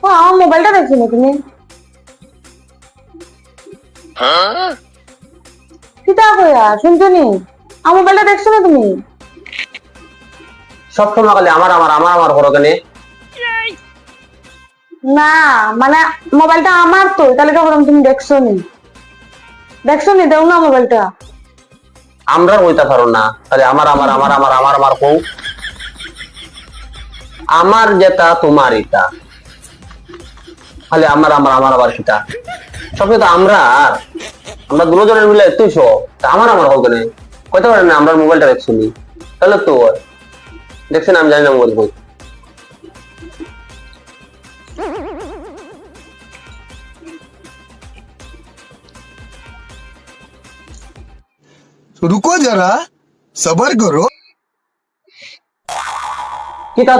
ও আমার মোবাইলটা দেখছো না তুমি? কিতা কইয়া শুনছো নি? আমার মোবাইলটা দেখছো না তুমি? সবসময় খালি আমার আমার আমার আমার করো কেন? না মানে মোবাইলটা আমার তো, তাহলে তো বললাম তুমি দেখছো নি? দেখছো নি? দাও না মোবাইলটা। আমরা কইতা পারো না, খালি আমার আমার আমার আমার আমার আমার কও। আমার যেটা তোমার এটা, খালি আমার আমার আমার আবার সেটা। সবই তো আমরা দুজনের মিলে তুইছো, আমার আমার হোক কেন? কইতে পারেন না আমরা মোবাইলটা দেখছি, তাহলে তো দেখছেন আমি জানি না মোবাইল কই। रुको जरा, सबर करो। কি তা তো